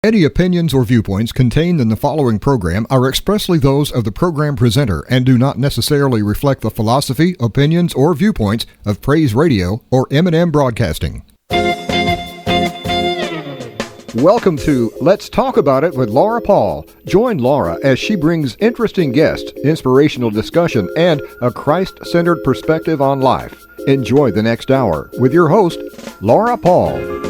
Any opinions or viewpoints contained in the following program are expressly those of the program presenter and do not necessarily reflect the philosophy, opinions, or viewpoints of Praise Radio or M&M Broadcasting. Welcome to Let's Talk About It with Laura Paul. Join Laura as she brings interesting guests, inspirational discussion, and a Christ-centered perspective on life. Enjoy the next hour with your host, Laura Paul.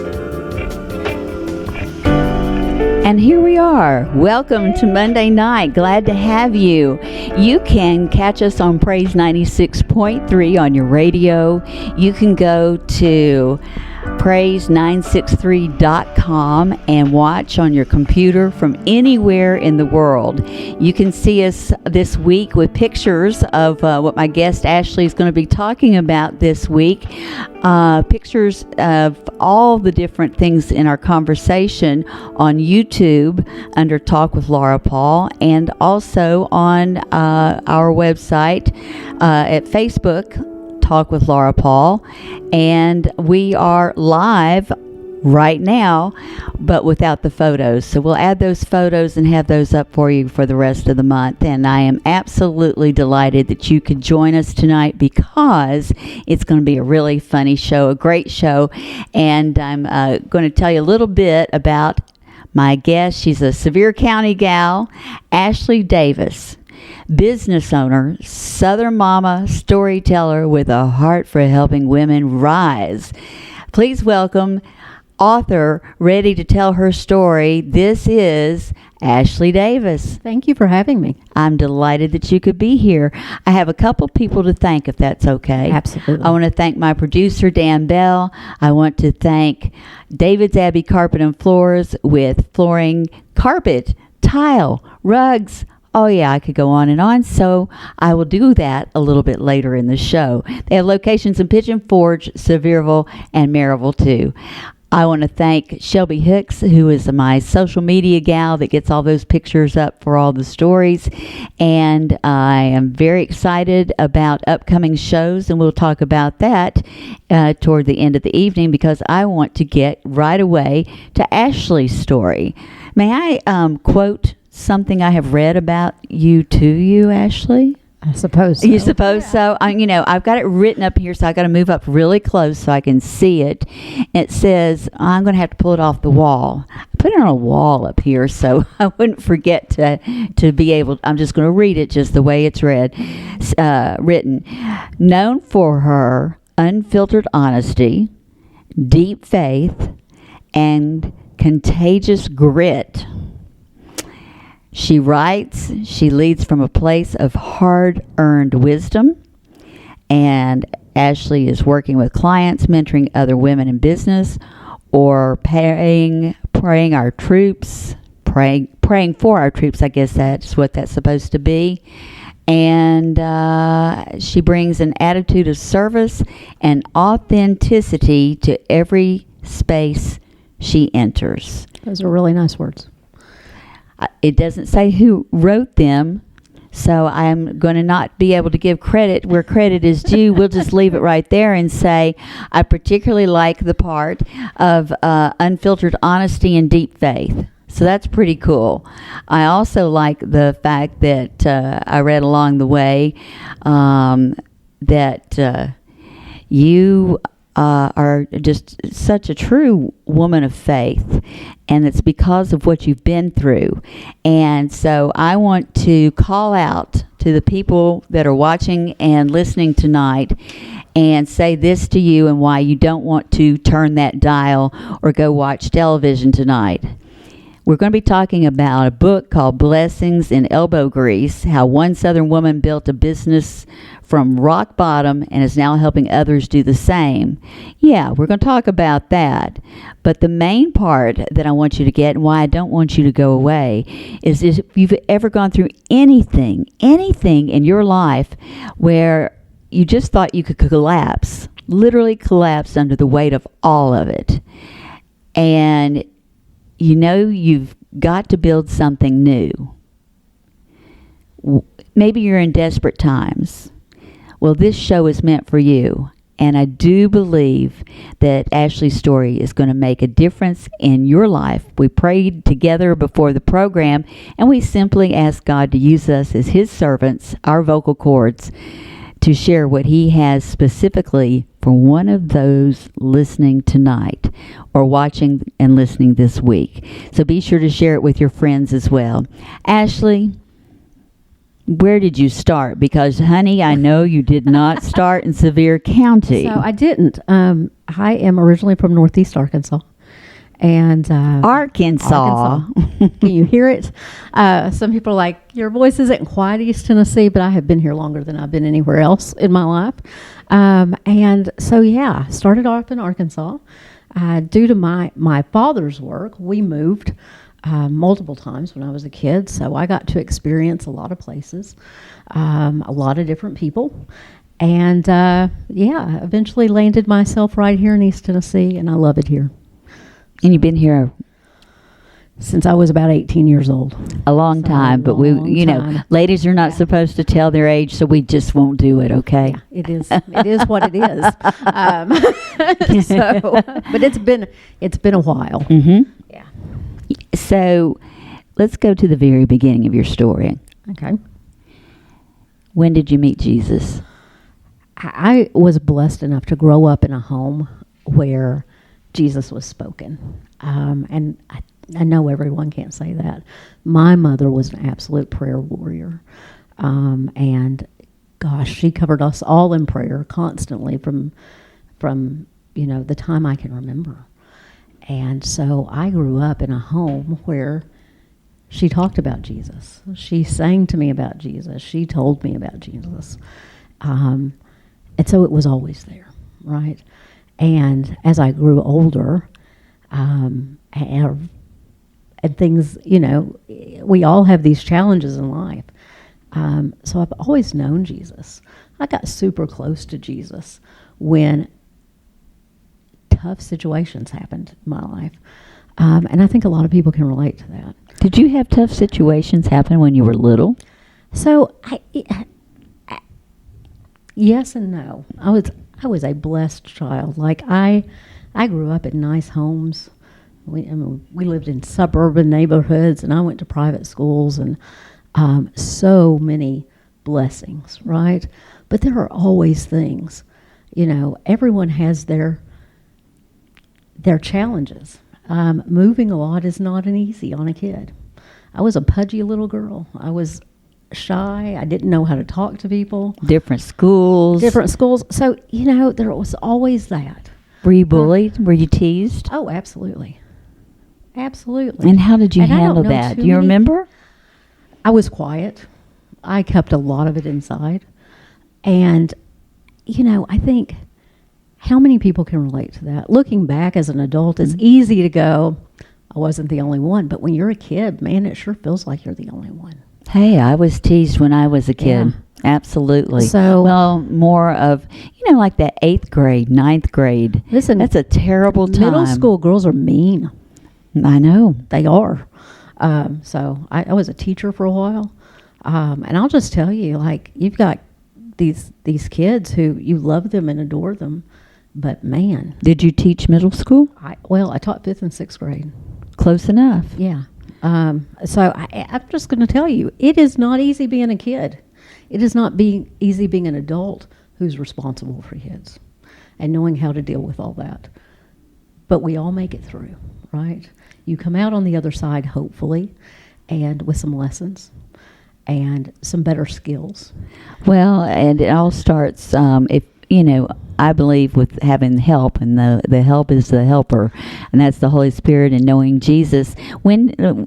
And here we are. Welcome to Monday night. Glad to have you. You can catch us on Praise 96.3 on your radio. You can go to praise963.com and watch on your computer from anywhere in the world. You can see us this week with pictures of what my guest Ashley is going to be talking about this week. Pictures of all the different things in our conversation on YouTube under Talk with Laura Paul, and also on our website at Facebook, Talk with Laura Paul. And we are live right now, but without the photos. So we'll add those photos and have those up for you for the rest of the month. And I am absolutely delighted that you could join us tonight because it's going to be a really funny show, a great show. And I'm going to tell you a little bit about my guest. She's a Sevier County gal, Ashley Davis. Business owner, Southern mama, storyteller with a heart for helping women rise. Please welcome author ready to tell her story. This is Ashley Davis. Thank you for having me. I'm delighted that you could be here. I have a couple people to thank, if that's okay. Absolutely. I want to thank my producer, Dan Bell. I want to thank David's Abbey Carpet and Floors with flooring, carpet, tile, rugs. Oh, yeah, I could go on and on, so I will do that a little bit later in the show. They have locations in Pigeon Forge, Sevierville, and Maryville, too. I want to thank Shelby Hicks, who is my social media gal that gets all those pictures up for all the stories. And I am very excited about upcoming shows, and we'll talk about that toward the end of the evening because I want to get right away to Ashley's story. May I quote something I have read about you to you, Ashley? I suppose so. You suppose so? I've got it written up here, so I got to move up really close so I can see it. It says, I'm going to have to pull it off the wall. I put it on a wall up here so I wouldn't forget to be able, I'm just going to read it just the way it's written. Known for her unfiltered honesty, deep faith, and contagious grit, she writes, she leads from a place of hard-earned wisdom, and Ashley is working with clients, mentoring other women in business, or praying our troops, praying for our troops. I guess that's what that's supposed to be. And she brings an attitude of service and authenticity to every space she enters. Those are really nice words. It doesn't say who wrote them, so I'm going to not be able to give credit where credit is due. We'll just leave it right there and say, I particularly like the part of unfiltered honesty and deep faith. So that's pretty cool. I also like the fact that I read along the way that you are just such a true woman of faith, and it's because of what you've been through. And so I want to call out to the people that are watching and listening tonight and say this to you and why you don't want to turn that dial or go watch television tonight. We're going to be talking about a book called Blessings in Elbow Grease, how one Southern woman built a business from rock bottom and is now helping others do the same. Yeah, we're going to talk about that. But the main part that I want you to get and why I don't want you to go away is if you've ever gone through anything in your life where you just thought you could collapse, literally collapse under the weight of all of it. And you know you've got to build something new. Maybe you're in desperate times. Well, this show is meant for you. And I do believe that Ashley's story is going to make a difference in your life. We prayed together before the program, and we simply asked God to use us as His servants, our vocal cords, to share what He has specifically for one of those listening tonight or watching and listening this week. So be sure to share it with your friends as well. Ashley, where did you start? Because, honey, I know you did not start in Sevier County. So I didn't. I am originally from Northeast Arkansas. And Arkansas. Can you hear it? Some people are like, your voice isn't quite East Tennessee, but I have been here longer than I've been anywhere else in my life. And so, yeah, started off in Arkansas. Due to my father's work, we moved multiple times when I was a kid. So I got to experience a lot of places, a lot of different people. And, eventually landed myself right here in East Tennessee, and I love it here. And you've been here Since I was about 18 years old. a long time, but ladies are not supposed to tell their age, so we just won't do it, okay? Yeah, it is. It is what it is. But it's been a while. Mm-hmm. Yeah. So let's go to the very beginning of your story. Okay. When did you meet Jesus? I was blessed enough to grow up in a home where Jesus was spoken. And I know everyone can't say that. My mother was an absolute prayer warrior. And gosh, she covered us all in prayer constantly from the time I can remember. And so I grew up in a home where she talked about Jesus. She sang to me about Jesus. She told me about Jesus. And so it was always there, right? And as I grew older, and things, we all have these challenges in life. So I've always known Jesus. I got super close to Jesus when tough situations happened in my life. And I think a lot of people can relate to that. Did you have tough situations happen when you were little? So yes and no. I was a blessed child. Like I grew up in nice homes. We lived in suburban neighborhoods, and I went to private schools, and so many blessings, right? But there are always things, everyone has their challenges. Moving a lot is not an easy on a kid. I was a pudgy little girl. I was shy. I didn't know how to talk to people. Different schools. So, there was always that. Were you bullied? Were you teased? Oh, absolutely. Absolutely. And how did you And I don't handle know that? too Do you many- remember? I was quiet. I kept a lot of it inside. And, I think how many people can relate to that? Looking back as an adult, it's easy to go, I wasn't the only one. But when you're a kid, man, it sure feels like you're the only one. Hey, I was teased when I was a kid. Yeah. Absolutely. So- well, more of, like that 8th grade, 9th grade. Listen, That's a terrible time. middle school girls are mean. I know. They are. So I was a teacher for a while. And I'll just tell you, like, you've got these kids who you love them and adore them. But man, Did you teach middle school? I taught 5th and 6th grade. Close enough. Yeah. So I'm just going to tell you, it is not easy being a kid. It is not easy being an adult who's responsible for kids and knowing how to deal with all that. But we all make it through, right? You come out on the other side, hopefully, and with some lessons and some better skills. Well, and it all starts, I believe with having help, and the help is the helper, and that's the Holy Spirit and knowing Jesus.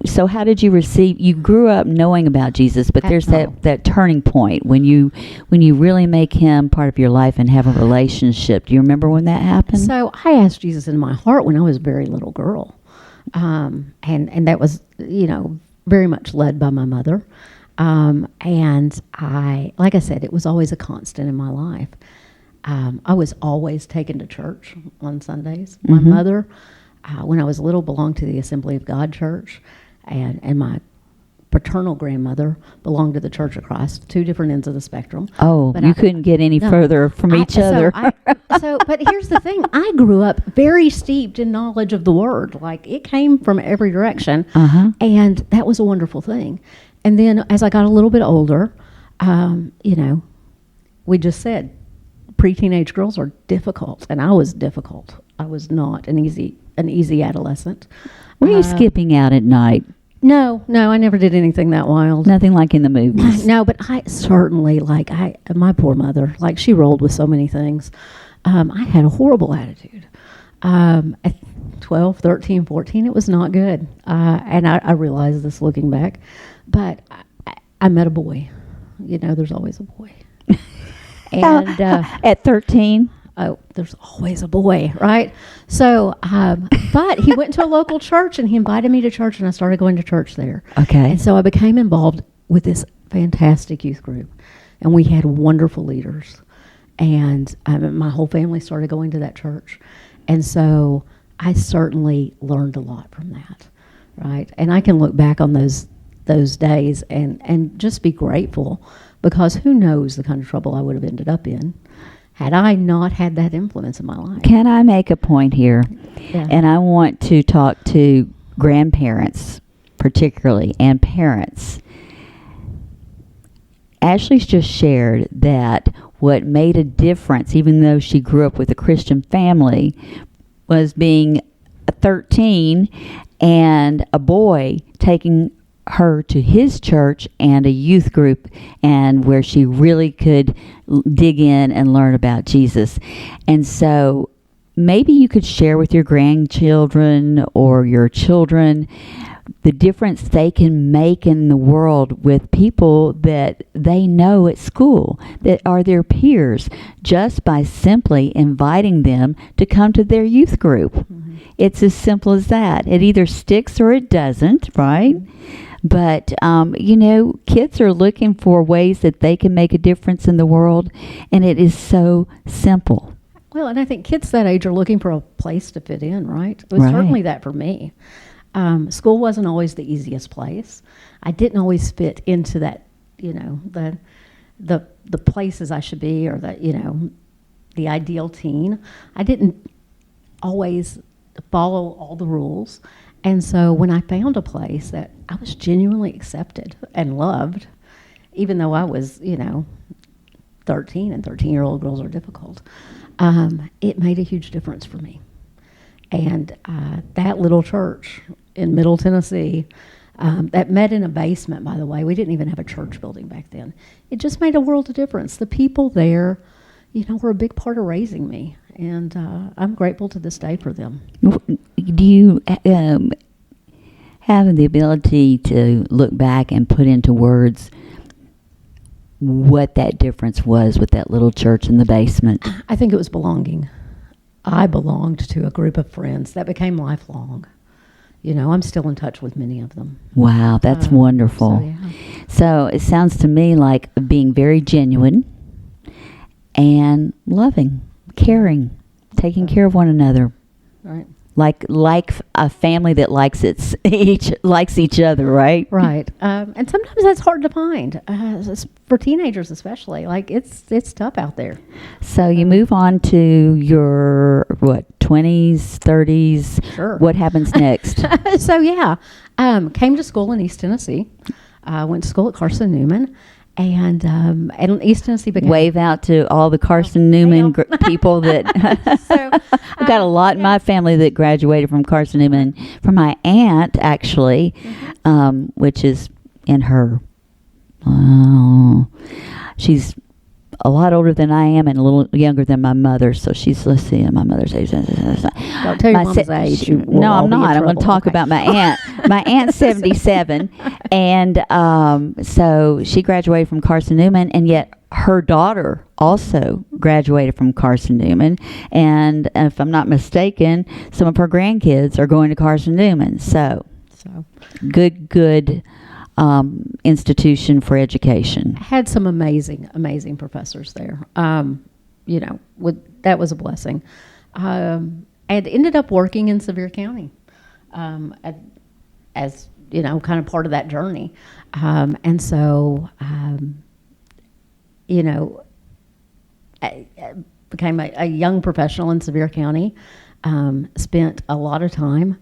So how did you receive, you grew up knowing about Jesus, but there's that turning point when you really make him part of your life and have a relationship. Do you remember when that happened? So I asked Jesus in my heart when I was a very little girl. And that was, very much led by my mother. And like I said, it was always a constant in my life. I was always taken to church on Sundays. My mother, when I was little, belonged to the Assembly of God Church, and my maternal grandmother belonged to the Church of Christ, two different ends of the spectrum. Oh, But you couldn't get any no. further from each other. But here's the thing. I grew up very steeped in knowledge of the Word. Like, it came from every direction. Uh-huh. And that was a wonderful thing. And then as I got a little bit older, we just said pre-teenage girls are difficult. And I was difficult. I was not an easy adolescent. Were you skipping out at night? No, I never did anything that wild. Nothing like in the movies. No, but I certainly, my poor mother, she rolled with so many things. I had a horrible attitude. At 12, 13, 14, it was not good. And I realize this looking back. But I met a boy. There's always a boy. And At 13? oh, there's always a boy, right? So, but he went to a local church and he invited me to church, and I started going to church there. Okay. And so I became involved with this fantastic youth group, and we had wonderful leaders. And my whole family started going to that church. And so I certainly learned a lot from that, right? And I can look back on those days and just be grateful, because who knows the kind of trouble I would have ended up in had I not had that influence in my life. Can I make a point here? Yeah. And I want to talk to grandparents particularly, and parents. Ashley's just shared that what made a difference, even though she grew up with a Christian family, was being 13 and a boy taking her to his church and a youth group, and where she really could dig in and learn about Jesus. And so maybe you could share with your grandchildren or your children the difference they can make in the world with people that they know at school, that are their peers, just by simply inviting them to come to their youth group. Mm-hmm. It's as simple as that. It either sticks or it doesn't, right? Mm-hmm. But, kids are looking for ways that they can make a difference in the world, and it is so simple. Well, and I think kids that age are looking for a place to fit in, right? It was Right. certainly that for me. School wasn't always the easiest place. I didn't always fit into that, the places I should be, or the ideal teen. I didn't always follow all the rules. And so when I found a place that I was genuinely accepted and loved, even though I was, 13, and 13-year-old girls are difficult, it made a huge difference for me. And that little church in Middle Tennessee, that met in a basement, by the way. We didn't even have a church building back then. It just made a world of difference. The people there, were a big part of raising me. And I'm grateful to this day for them. Do you have the ability to look back and put into words what that difference was with that little church in the basement? I think it was belonging. I belonged to a group of friends that became lifelong. I'm still in touch with many of them. Wow, that's wonderful. So, yeah. So it sounds to me like being very genuine and loving, caring, taking care of one another. Right. Like a family that likes each other, right? Right. And sometimes that's hard to find, for teenagers especially. It's tough out there. So you move on to your 20s, 30s. Sure. What happens next? So yeah, came to school in East Tennessee. Went to school at Carson Newman, and East Tennessee became. Wave out to all the Carson Newman people that. So, I've got a lot in my family that graduated from Carson Newman. From my aunt, actually, which is in her. She's a lot older than I am and a little younger than my mother. So she's, let's see, my mother's age. Don't tell your mom's age. No, I'm not. I'm going to talk about my aunt. My aunt's 77. And so she graduated from Carson Newman, and yet her daughter also graduated from Carson Newman. And if I'm not mistaken, some of her grandkids are going to Carson Newman. So good institution for education. Had some amazing professors there. That was a blessing. I had ended up working in Sevier County, as kind of part of that journey. And so, I became a young professional in Sevier County, spent a lot of time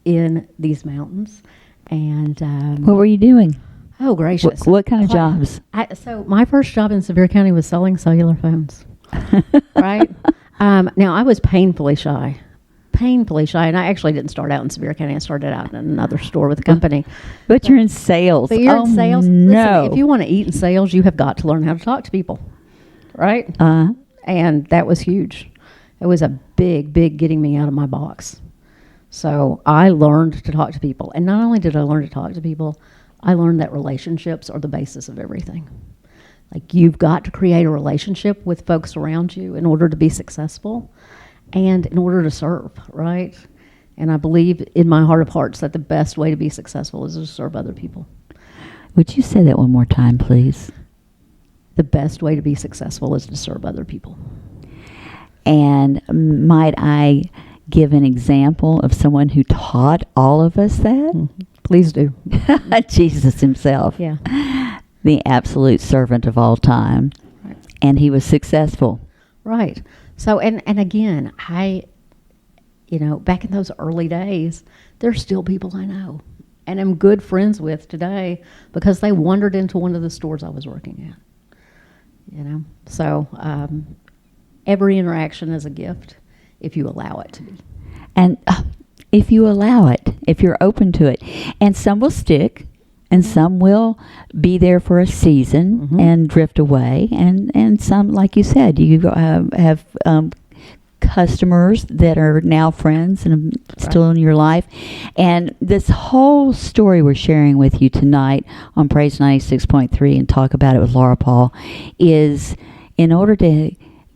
in these mountains. And What were you doing? oh, gracious. What kind of jobs? So my first job in Sevier County was selling cellular phones. Right? Now, I was painfully shy, and I actually didn't start out in Sevier County. I started out in another store with a company. But you're in sales. But you're Oh, in sales. No. Listen, if you want to eat in sales, you have got to learn how to talk to people, right? Uh, And that was huge. It was a big, big getting me out of my box. So I learned to talk to people. And not only did I learn to talk to people, I learned that relationships are the basis of everything. Like, you've got to create a relationship with folks around you in order to be successful and in order to serve, right? And I believe in my heart of hearts that the best way to be successful is to serve other people. would you say that one more time, please? The best way to be successful is to serve other people. And might I give an example of someone who taught all of us that? Please do. Jesus himself. Yeah. The absolute servant of all time. Right. And he was successful. Right. So, and again, back in those early days, there's still people I know and am good friends with today because they wandered into one of the stores I was working at. So every interaction is a gift if you allow it to be. And if you allow it, if you're open to it. And some will stick, and some will be there for a season and drift away. And some, like you said, you have customers that are now friends and still in your life. And this whole story we're sharing with you tonight on Praise 96.3 and Talk About It with Laura Paul is in order to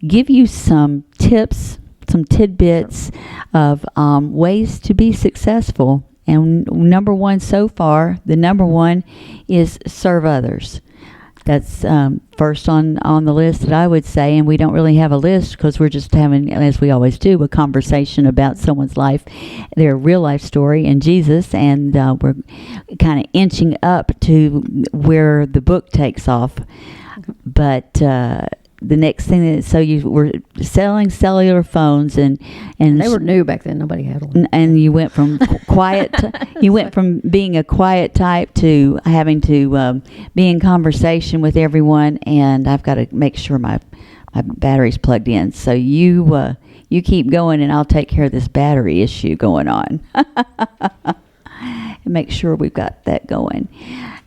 give you some tips, some tidbits of ways to be successful. And number one so far, the number one is serve others. That's first on the list that I would say, and we don't really have a list because we're just having, as we always do, a conversation about someone's life, their real life story and Jesus, and we're kind of inching up to where the book takes off. But the next thing is, so you were selling cellular phones, and They were new back then. Nobody had one. and you went from you went from being a quiet type to having to be in conversation with everyone, and I've got to make sure my battery's plugged in. So you keep going, and I'll take care of this battery issue going on. And make sure we've got that going.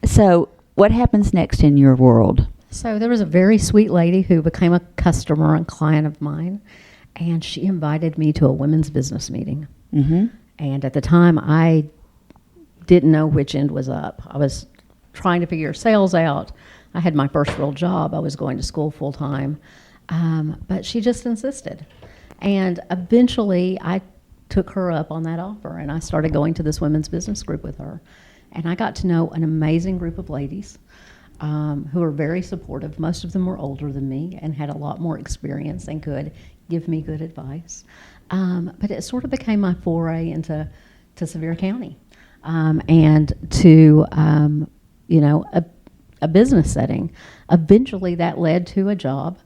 So what happens next in your world? So there was a very sweet lady who became a customer and client of mine, and she invited me to a women's business meeting. Mm-hmm. And at the time, I didn't know which end was up. I was trying to figure sales out. I had my first real job. I was going to school full time. But she just insisted. And eventually, I took her up on that offer, and I started going to this women's business group with her. And I got to know an amazing group of ladies who were very supportive. Most of them were older than me and had a lot more experience and could give me good advice. But it sort of became my foray into Sevier County and to a business setting. Eventually, that led to a job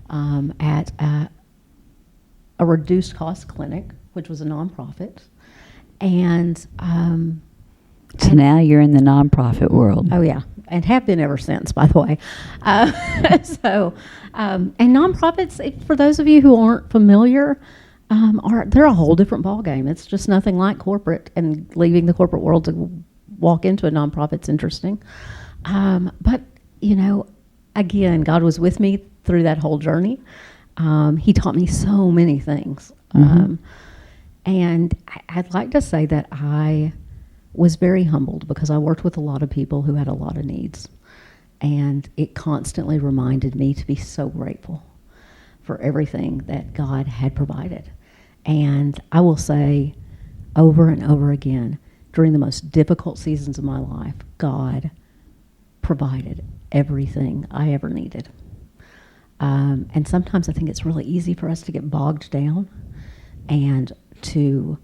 at a reduced cost clinic, which was a nonprofit, and So now you're in the nonprofit world. oh yeah, and have been ever since, by the way. And nonprofits, for those of you who aren't familiar, they're a whole different ballgame. It's just nothing like corporate, and leaving the corporate world to walk into a nonprofit's interesting. But again, God was with me through that whole journey. He taught me so many things. And I'd like to say that I was very humbled because I worked with a lot of people who had a lot of needs. And it constantly reminded me to be so grateful for everything that God had provided. And I will say over and over again, during the most difficult seasons of my life, God provided everything I ever needed. And sometimes I think it's really easy for us to get bogged down and to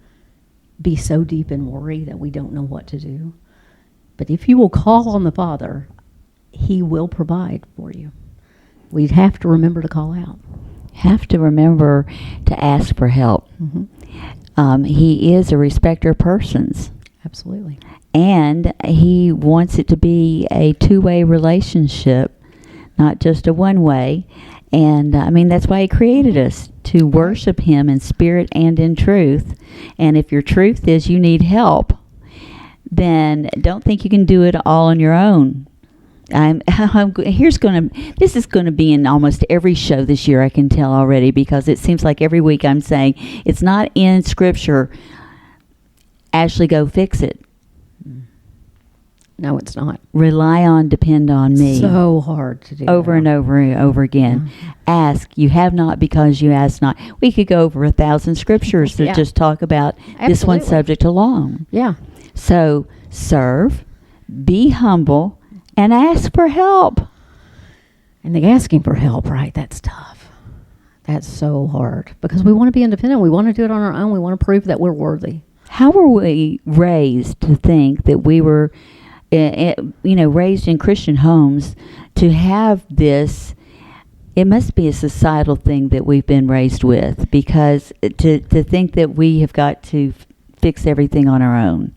be so deep in worry that we don't know what to do. But if you will call on the Father, He will provide for you. We'd have to remember to call out. Have to remember to ask for help. He is a respecter of persons. Absolutely. And He wants it to be a two-way relationship, not just a one-way. And that's why He created us, to worship Him in spirit and in truth. And if your truth is you need help, then don't think you can do it all on your own. This is going to be in almost every show this year, I can tell already, because it seems like every week I'm saying, it's not in Scripture, Ashley, go fix it. No, it's not. Rely on, depend on me. So hard to do. Over and over and over again. Yeah. Ask. You have not because you ask not. We could go over 1,000 scriptures that just talk about this one Absolutely. subject alone. Yeah. So serve, be humble, and ask for help. And the asking for help, right? That's tough. That's so hard because we want to be independent. We want to do it on our own. We want to prove that we're worthy. How were we raised to think that we were, raised in Christian homes to have this? It must be a societal thing that we've been raised with, because to think that we have got to fix everything on our own.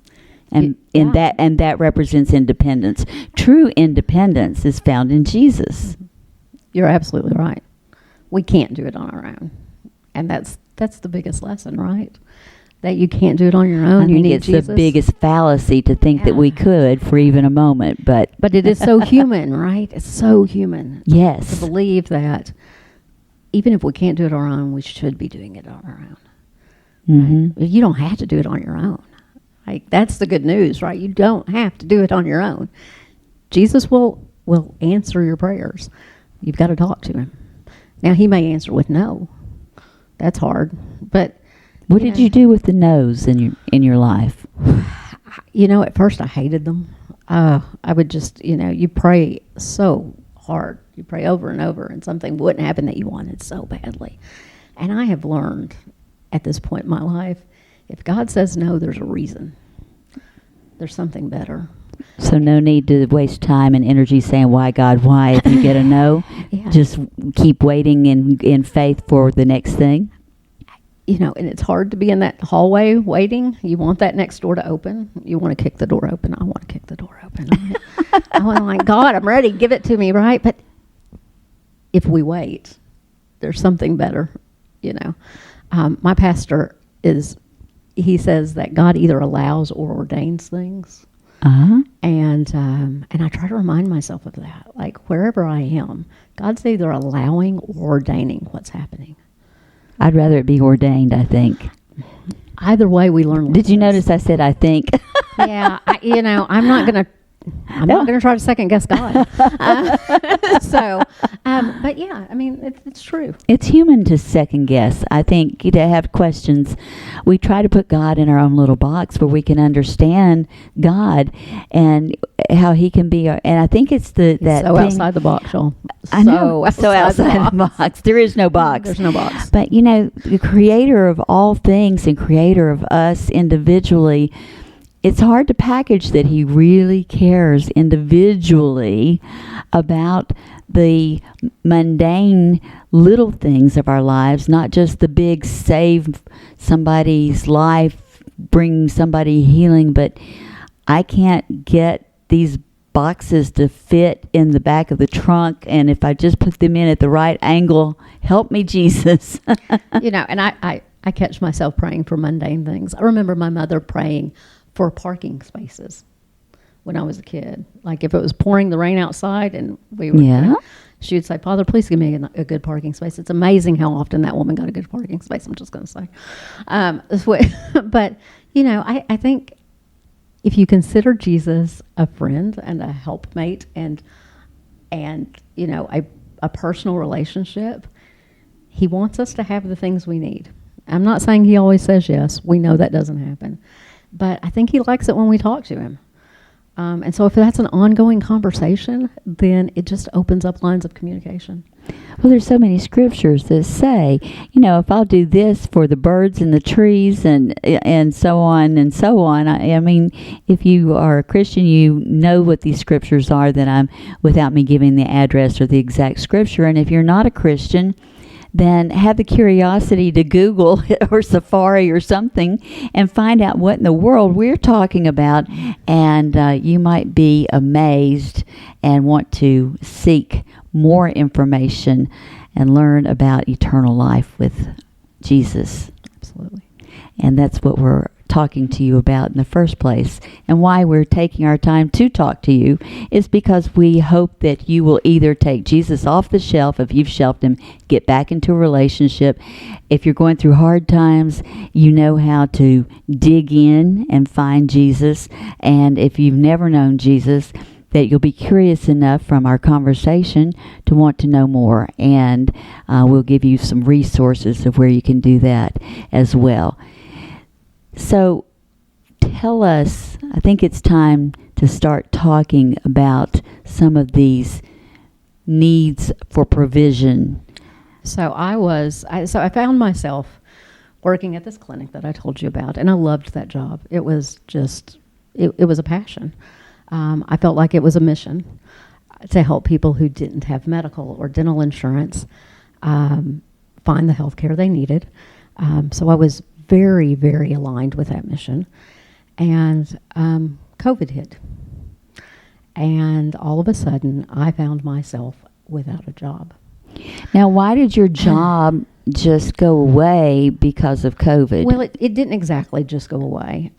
And that represents independence. True independence is found in Jesus. You're absolutely right. We can't do it on our own. And that's the biggest lesson, right? That you can't do it on your own. I think it's Jesus. the biggest fallacy to think that we could for even a moment. But it is so human, right? It's so human. Yes. To believe that even if we can't do it on our own, we should be doing it on our own. Mm-hmm. Right? You don't have to do it on your own. Like, that's the good news, right? You don't have to do it on your own. Jesus will answer your prayers. You've got to talk to Him. Now, He may answer with no. That's hard. But what did you do with the no's in your life? At first I hated them. I would just, you pray so hard. You pray over and over, and something wouldn't happen that you wanted so badly. And I have learned at this point in my life, if God says no, there's a reason. There's something better. So no need to waste time and energy saying, why, God, why? If you get a no, Yeah. just keep waiting in faith for the next thing. And it's hard to be in that hallway waiting. You want that next door to open. You want to kick the door open. I want to kick the door open. I want to God, I'm ready. Give it to me, right? But if we wait, there's something better, My pastor he says that God either allows or ordains things. Uh-huh. And I try to remind myself of that. Like, wherever I am, God's either allowing or ordaining what's happening. I'd rather it be ordained, I think. Either way, we learn. Did you notice I said I think? Yeah, I'm not going to try to second guess God. But yeah, it's true. It's human to second guess. I think to have questions. We try to put God in our own little box where we can understand God and how He can be. And I think it's that So thing, outside the box, y'all. I know. So outside the box. There is no box. There's no box. But the Creator of all things and Creator of us individually. It's hard to package that He really cares individually about the mundane little things of our lives, not just the big save somebody's life, bring somebody healing, but I can't get these boxes to fit in the back of the trunk, and if I just put them in at the right angle, help me, Jesus. And I catch myself praying for mundane things. I remember my mother praying for parking spaces when I was a kid. Like, if it was pouring the rain outside and we were, she would say, Father, please give me a good parking space. It's amazing how often that woman got a good parking space, I'm just going to say. But, I think if you consider Jesus a friend and a helpmate and a personal relationship, He wants us to have the things we need. I'm not saying He always says yes. We know that doesn't happen. But I think He likes it when we talk to Him. And so if that's an ongoing conversation, then it just opens up lines of communication. Well, there's so many scriptures that say, if I'll do this for the birds and the trees and so on and so on. I mean, if you are a Christian, you know what these scriptures are that I'm without me giving the address or the exact scripture. And if you're not a Christian, then have the curiosity to Google or Safari or something and find out what in the world we're talking about. And you might be amazed and want to seek more information and learn about eternal life with Jesus. Absolutely. And that's what we're talking to you about in the first place. And why we're taking our time to talk to you is because we hope that you will either take Jesus off the shelf, if you've shelved him, get back into a relationship. If you're going through hard times, you know how to dig in and find Jesus. And if you've never known Jesus, that you'll be curious enough from our conversation to want to know more. And we'll give you some resources of where you can do that as well. So tell us, I think it's time to start talking about some of these needs for provision. So I found myself working at this clinic that I told you about, and I loved that job. It was just, it was a passion. I felt like it was a mission to help people who didn't have medical or dental insurance find the health care they needed. So I was very, very aligned with that mission. And COVID hit. And all of a sudden, I found myself without a job. Now, why did your job just go away because of COVID? Well, it didn't exactly just go away.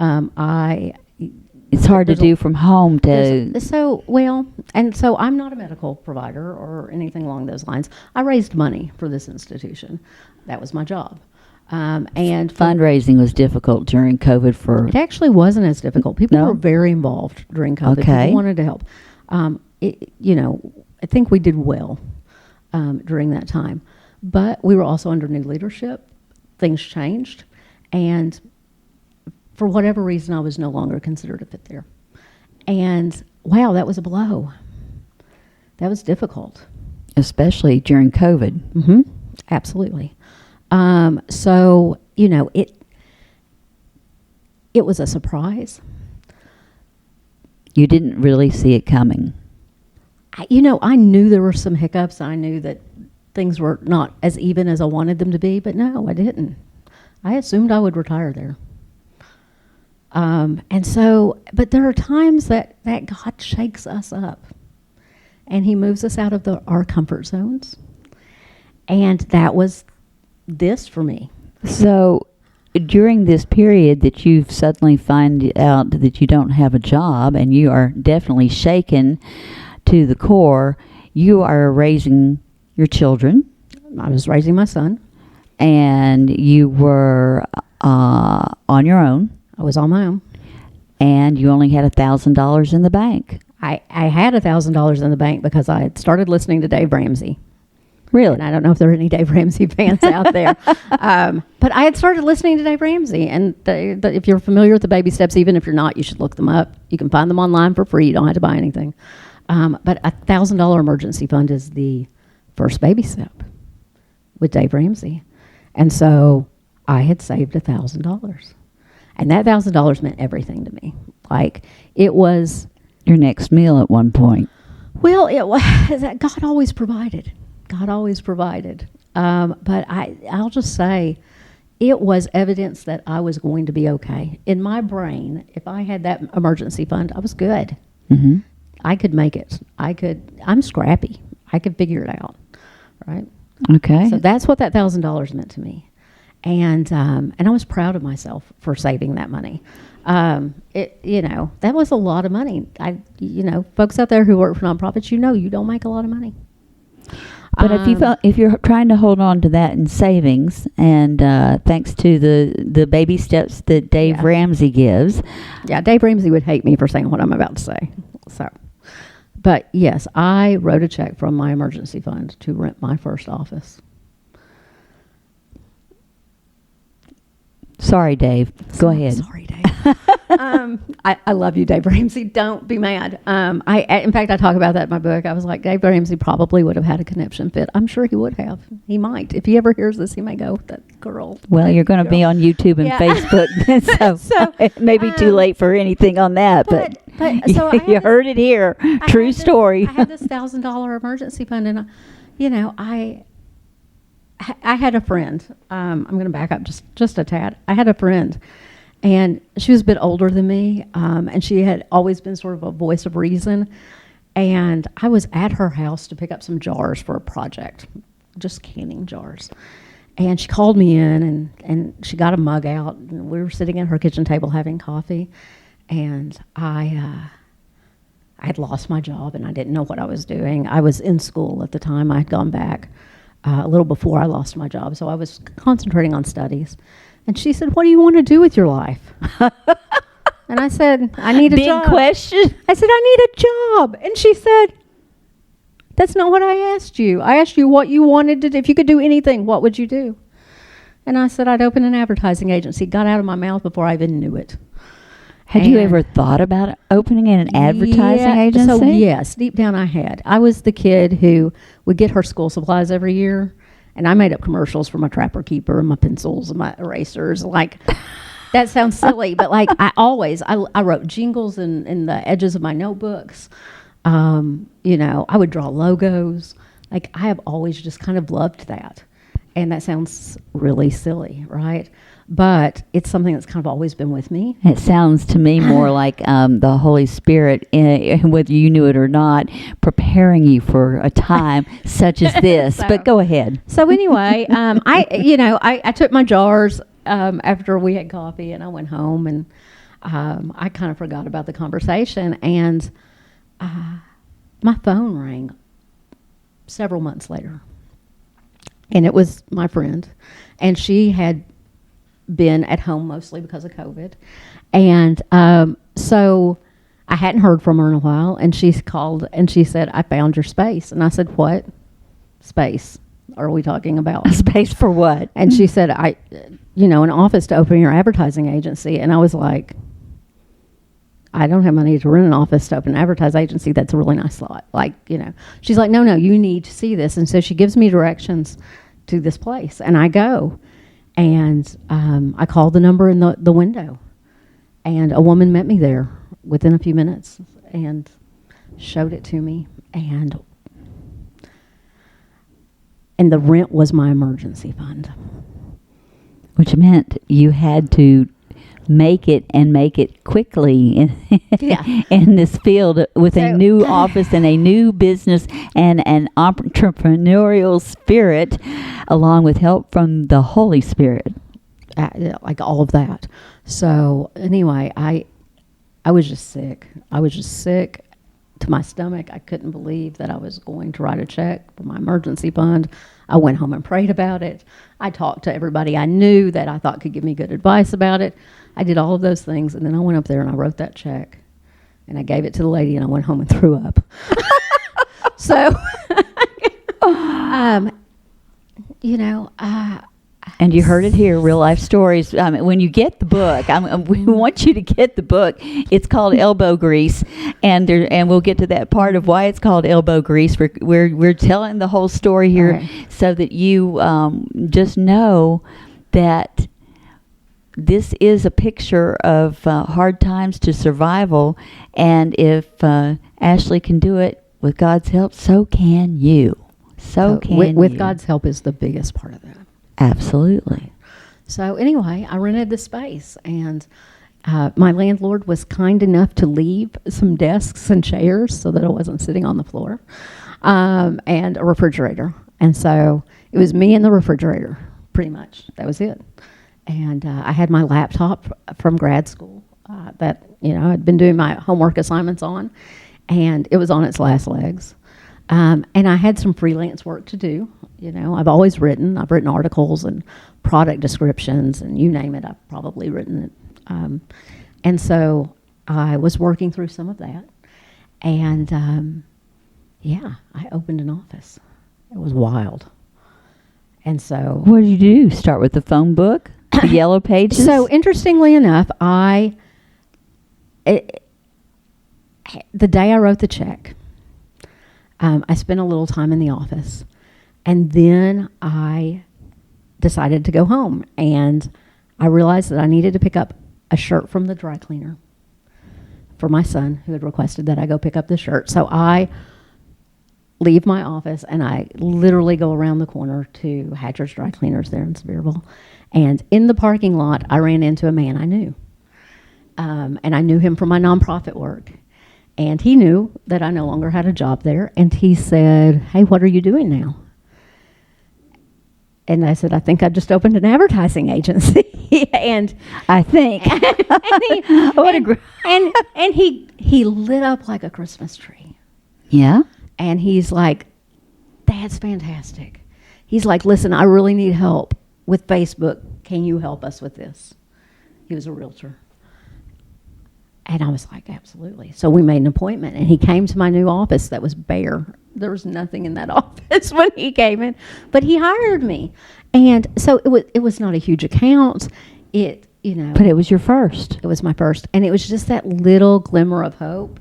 It's hard to do from home to... So I'm not a medical provider or anything along those lines. I raised money for this institution. That was my job. And fundraising was difficult during COVID It actually wasn't as difficult. People were very involved during COVID. Okay. People wanted to help. I think we did well during that time. But we were also under new leadership. Things changed. And for whatever reason, I was no longer considered a fit there. And wow, that was a blow. That was difficult. Especially during COVID. Mm-hmm. Absolutely. So, it was a surprise. You didn't really see it coming. I knew there were some hiccups. I knew that things were not as even as I wanted them to be, but no, I didn't. I assumed I would retire there. But there are times that God shakes us up and he moves us out of our comfort zones. And that was this for me. So during this period that you suddenly find out that you don't have a job and you are definitely shaken to the core, you are raising your children. I was raising my son. And you were on your own. I was on my own. And you only had $1,000 in the bank. I had $1,000 in the bank because I had started listening to Dave Ramsey. Really? And I don't know if there are any Dave Ramsey fans out there. But I had started listening to Dave Ramsey. And if you're familiar with the baby steps, even if you're not, you should look them up. You can find them online for free. You don't have to buy anything. But a $1,000 emergency fund is the first baby step with Dave Ramsey. And so I had saved $1,000. And that $1,000 meant everything to me. Like, it was... Your next meal at one point. Well, it was... God always provided. God always provided. But I'll just say, it was evidence that I was going to be okay. In my brain, if I had that emergency fund, I was good. Mm-hmm. I could make it. I'm scrappy. I could figure it out, right? Okay. So that's what that $1,000 meant to me. And I was proud of myself for saving that money. That was a lot of money. Folks out there who work for nonprofits, you don't make a lot of money. But if you're trying to hold on to that in savings, and thanks to the baby steps that Dave Ramsey gives. Yeah, Dave Ramsey would hate me for saying what I'm about to say. So, but yes, I wrote a check from my emergency fund to rent my first office. Sorry, Dave. Go ahead. Sorry, Dave. I love you, Dave Ramsey. Don't be mad. In fact, I talk about that in my book. I was like, Dave Ramsey probably would have had a conniption fit. I'm sure he would have. He might. If he ever hears this, he may go, that girl. Well, you're going to be on YouTube and Yeah. Facebook, so it may be too late for anything on that. But so I had you heard it here. True story. I had this $1,000 emergency fund, and I had a friend. I'm going to back up just a tad. I had a friend, and she was a bit older than me, and she had always been sort of a voice of reason. And I was at her house to pick up some jars for a project, just canning jars. And she called me in, and she got a mug out, and we were sitting at her kitchen table having coffee, and I had lost my job, and I didn't know what I was doing. I was in school at the time. I had gone back a little before I lost my job, so I was concentrating on studies. And she said, "What do you want to do with your life?" And I said, "I need a job." Big question. I said, "I need a job." And she said, "That's not what I asked you. I asked you what you wanted to do. If you could do anything, what would you do?" And I said, "I'd open an advertising agency." Got out of my mouth before I even knew it. Had you ever thought about opening an advertising agency? So yes, deep down I had. I was the kid who would get her school supplies every year, and I made up commercials for my Trapper Keeper and my pencils and my erasers. Like, that sounds silly, but like I wrote jingles in the edges of my notebooks. I would draw logos. Like, I have always just kind of loved that. And that sounds really silly, right? But it's something that's kind of always been with me. It sounds to me more like the Holy Spirit, whether you knew it or not, preparing you for a time such as this. But go ahead. So anyway, I took my jars after we had coffee, and I went home, and I kind of forgot about the conversation. And my phone rang several months later. And it was my friend, and she had been at home mostly because of COVID. And so I hadn't heard from her in a while, and she called and she said, "I found your space." And I said, "What space are we talking about?" A space for what? And she said, an office to open your advertising agency. And I was like, "I don't have money to rent an office to open an advertising agency. That's a really nice lot." She's like, no, you need to see this. And so she gives me directions to this place, and I go, and I called the number in the window, and a woman met me there within a few minutes and showed it to me, and the rent was my emergency fund. Which meant you had to make it quickly in this field with a new office and a new business and an entrepreneurial spirit, along with help from the Holy Spirit. Like all of that. So anyway, I was just sick. I was just sick to my stomach. I couldn't believe that I was going to write a check for my emergency fund. I went home and prayed about it. I talked to everybody I knew that I thought could give me good advice about it. I did all of those things, and then I went up there and I wrote that check, and I gave it to the lady, and I went home and threw up. So, and you heard it here, Real Life Stories. When you get the book, we want you to get the book. It's called Elbow Grease, and we'll get to that part of why it's called Elbow Grease. We're telling the whole story here, right, so that you just know that this is a picture of hard times to survival, and if Ashley can do it with God's help, so can you. With God's help is the biggest part of that. Absolutely. So anyway, I rented the space, and my landlord was kind enough to leave some desks and chairs so that I wasn't sitting on the floor, and a refrigerator. And so it was me and the refrigerator, pretty much. That was it. And I had my laptop from grad school that I'd been doing my homework assignments on, and it was on its last legs. And I had some freelance work to do. I've always written. I've written articles and product descriptions, and you name it, I've probably written it. And so I was working through some of that. And, I opened an office. It was wild. And so... What did you do? Start with the phone book? The yellow pages? So interestingly enough, I the day I wrote the check, I spent a little time in the office, and then I decided to go home, and I realized that I needed to pick up a shirt from the dry cleaner for my son, who had requested that I go pick up the shirt. So I leave my office, and I literally go around the corner to Hatcher's Dry Cleaners there in Sevierville. And in the parking lot, I ran into a man I knew. And I knew him from my nonprofit work. And he knew that I no longer had a job there. And he said, "Hey, what are you doing now?" And I said, "I think I just opened an advertising agency." And I think. and he lit up like a Christmas tree. Yeah. And he's like, "That's fantastic." He's like, "Listen, I really need help with Facebook. Can you help us with this?" He was a realtor. And I was like, "Absolutely." So we made an appointment, and he came to my new office that was bare. There was nothing in that office when he came in, but he hired me. And so it was not a huge account. But it was your first. It was my first. And it was just that little glimmer of hope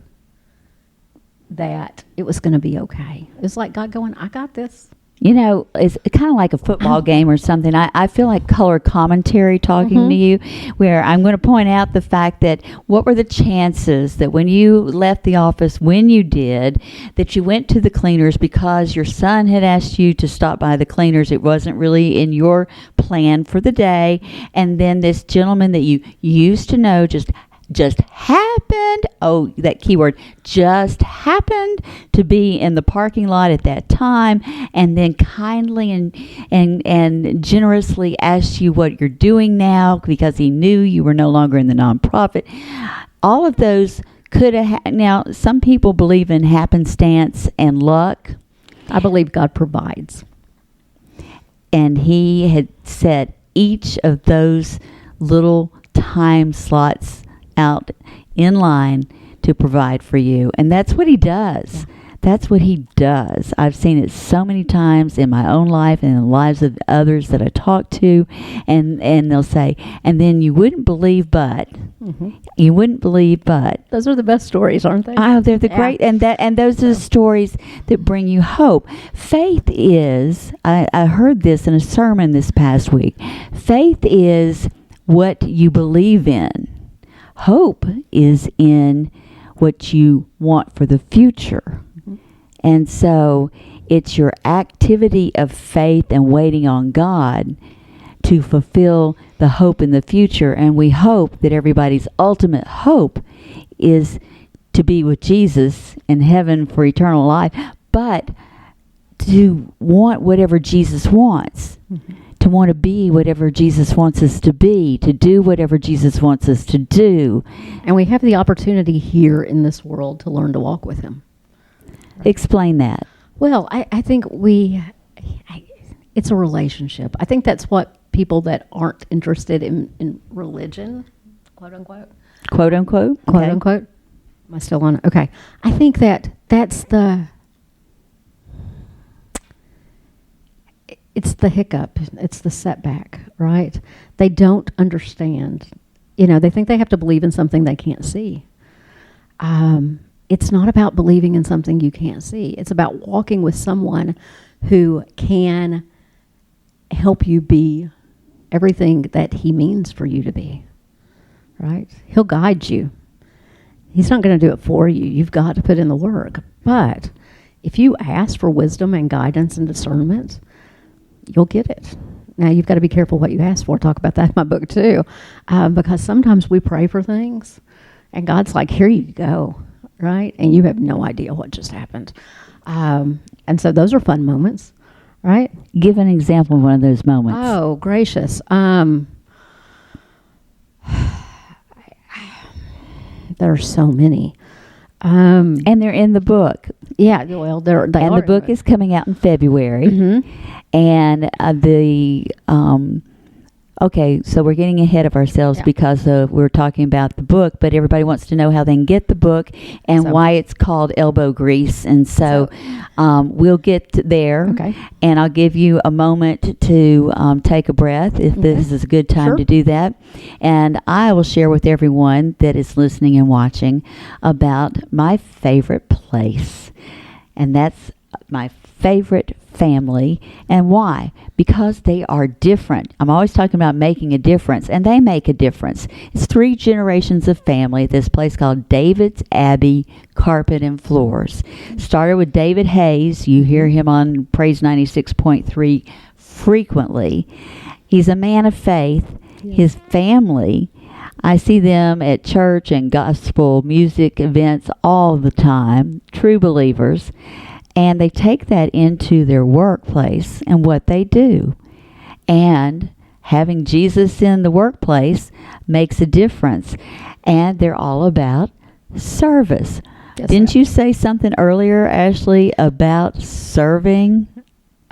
that it was going to be okay. It was like God going, "I got this." It's kind of like a football game or something. I feel like color commentary talking to you, where I'm going to point out the fact that what were the chances that when you left the office, when you did, that you went to the cleaners because your son had asked you to stop by the cleaners. It wasn't really in your plan for the day. And then this gentleman that you used to know just happened, that keyword, just happened to be in the parking lot at that time, and then kindly and generously asked you what you're doing now because he knew you were no longer in the nonprofit. All of those could have now, some people believe in happenstance and luck. I believe God provides. And he had set each of those little time slots out in line to provide for you. And that's what he does. Yeah. That's what he does. I've seen it so many times in my own life and in the lives of others that I talk to, and they'll say, "And then you wouldn't believe but." You wouldn't believe but. Those are the best stories, aren't they? Oh, they're the great, and those are the stories that bring you hope. Faith is, I heard this in a sermon this past week. Faith is what you believe in. Hope is in what you want for the future. And so it's your activity of faith and waiting on God to fulfill the hope in the future. And we hope that everybody's ultimate hope is to be with Jesus in heaven for eternal life, but to want whatever Jesus wants. To want to be whatever Jesus wants us to be, to do whatever Jesus wants us to do. And we have the opportunity here in this world to learn to walk with him. Explain that. Well, I think it's a relationship. I think that's what people that aren't interested in religion, quote unquote. Quote unquote? Quote unquote. Am I still on? Okay. I think that's it's the hiccup. It's the setback, right? They don't understand. They think they have to believe in something they can't see. It's not about believing in something you can't see. It's about walking with someone who can help you be everything that he means for you to be, right? He'll guide you. He's not going to do it for you. You've got to put in the work. But if you ask for wisdom and guidance and discernment, you'll get it. Now, you've got to be careful what you ask for. Talk about that in my book, too. Because sometimes we pray for things, and God's like, "Here you go," right? And you have no idea what just happened. And so those are fun moments, right? Give an example of one of those moments. Oh, gracious. There are so many. And they're in the book. Yeah, well, they are. And the book is coming out in February. And Okay, so we're getting ahead of ourselves Yeah. because we're talking about the book, but everybody wants to know how they can get the book and So- why it's called Elbow Grease. And so we'll get there. Okay. And I'll give you a moment to take a breath if this is a good time Sure. to do that. And I will share with everyone that is listening and watching about my favorite place. And that's my favorite family. And why? Because they are different. I'm always talking about making a difference, and they make a difference. It's 3 generations of family at this place called David's Abbey Carpet and Floors. Started with David Hayes. You hear him on Praise 96.3 frequently. He's a man of faith. His family, I see them at church and gospel music events all the time, true believers. And they take that into their workplace and what they do. And having Jesus in the workplace makes a difference. And they're all about service. Yes, Didn't you say something earlier, Ashley, about serving?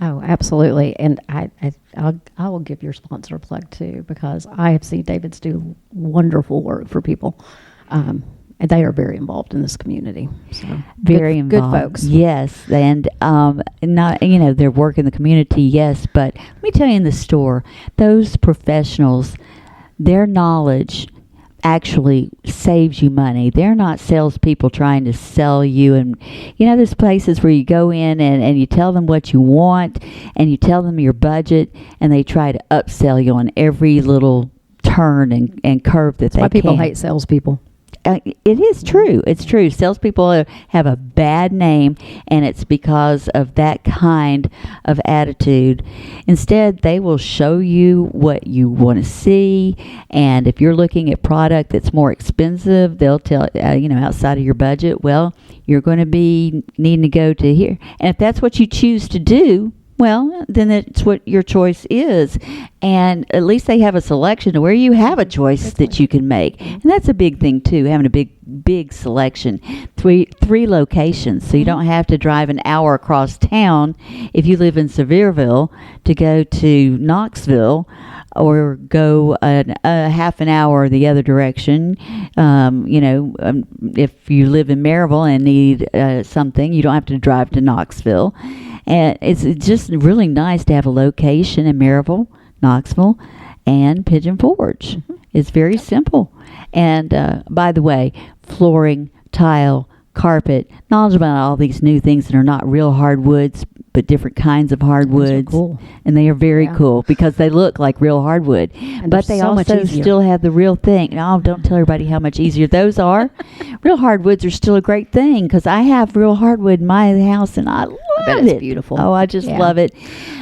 Oh, absolutely. And I will give your sponsor a plug too, because I have seen David's do wonderful work for people. And they are very involved in this community. So Very good, involved. Good folks. Yes, and not their work in the community. Yes, but let me tell you, in the store, those professionals, their knowledge actually saves you money. They're not salespeople trying to sell you. And there's places where you go in and you tell them what you want, and you tell them your budget, and they try to upsell you on every little turn and curve that they Why people can. hate salespeople. It is true. It's true. Salespeople have a bad name, and it's because of that kind of attitude. Instead, they will show you what you want to see, and if you're looking at product that's more expensive, they'll tell outside of your budget. Well, you're going to be needing to go to here, and if that's what you choose to do, well, then it's what your choice is. And at least they have a selection to where you have a choice that you can make. And that's a big thing, too, having a big selection. Three locations. So you don't have to drive an hour across town if you live in Sevierville to go to Knoxville, or go a half an hour the other direction. If you live in Maryville and need something, you don't have to drive to Knoxville. And it's just really nice to have a location in Maryville, Knoxville, and Pigeon Forge. It's very simple. And by the way, flooring, tile, carpet, knowledge about all these new things that are not real hardwoods, but different kinds of hardwoods. cool. And they are very Yeah. cool because they look like real hardwood. But they're they so much also easier. still have the real thing. Oh, don't tell everybody how much easier those are. Real hardwoods are still a great thing, because I have real hardwood in my house, and I love bet it. it's beautiful. Oh, I just Yeah. love it.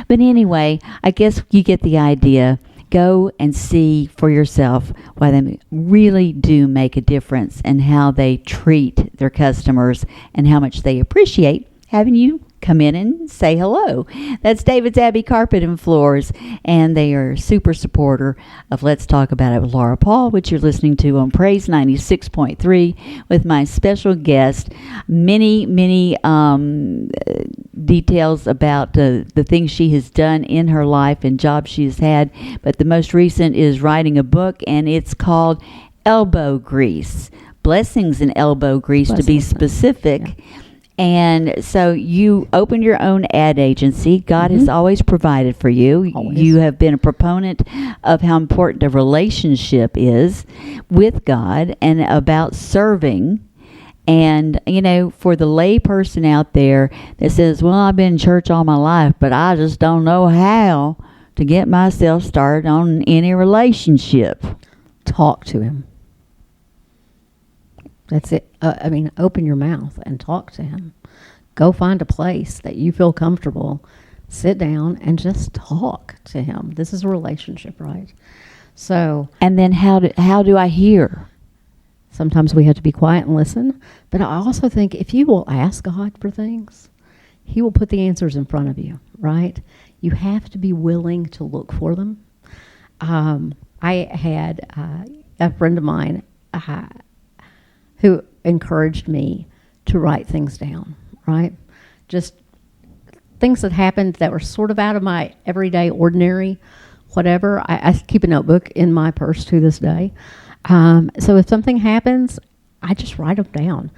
But anyway, I guess you get the idea. Go and see for yourself why they really do make a difference, and how they treat their customers, and how much they appreciate having you come in and say hello. That's David's Abbey Carpet and Floors, and they are a super supporter of Let's Talk About It with Laura Paul, which you're listening to on Praise 96.3 with my special guest. Many details about the things she has done in her life and jobs she has had, but the most recent is writing a book, and it's called Elbow Grease. Blessings in Elbow Grease, to be Blessings. specific. Yeah. And so you opened your own ad agency. God has always provided for you. Always. You have been a proponent of how important a relationship is with God and about serving. And, for the lay person out there that says, well, I've been in church all my life, but I just don't know how to get myself started on any relationship. Talk to him. That's it. Open your mouth and talk to him. Go find a place that you feel comfortable. Sit down and just talk to him. This is a relationship, right? So And then how do I hear? sometimes we have to be quiet and listen. But I also think if you will ask God for things, he will put the answers in front of you, right? You have to be willing to look for them. I had a friend of mine who encouraged me to write things down, right? Just things that happened that were sort of out of my everyday ordinary whatever. I keep a notebook in my purse to this day. So if something happens, I just write them down.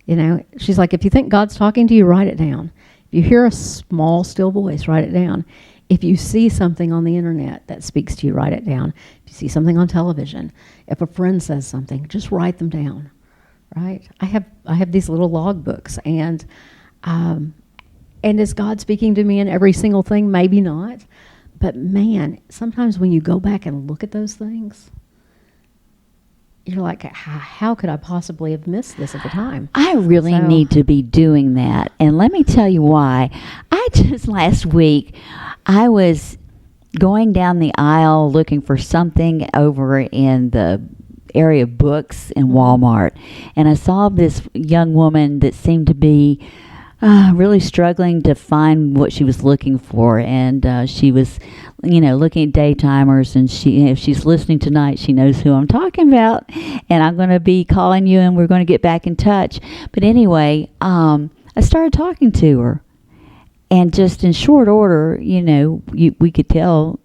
You know, she's like, if you think God's talking to you, write it down. If you hear a small, still voice, write it down. If you see something on the internet that speaks to you, write it down. If you see something on television, if a friend says something, just write them down. Right? I have these little log books, and is God speaking to me in every single thing? Maybe not. But man, sometimes when you go back and look at those things, you're like, how could I possibly have missed this at the time? I really need to be doing that. And let me tell you why. Last week, I was going down the aisle looking for something over in the area of books in Walmart. And I saw this young woman that seemed to be really struggling to find what she was looking for, and she was, looking at daytimers. And she, if she's listening tonight, she knows who I'm talking about. And I'm going to be calling you, and we're going to get back in touch. But anyway, I started talking to her, and just in short order, we could tell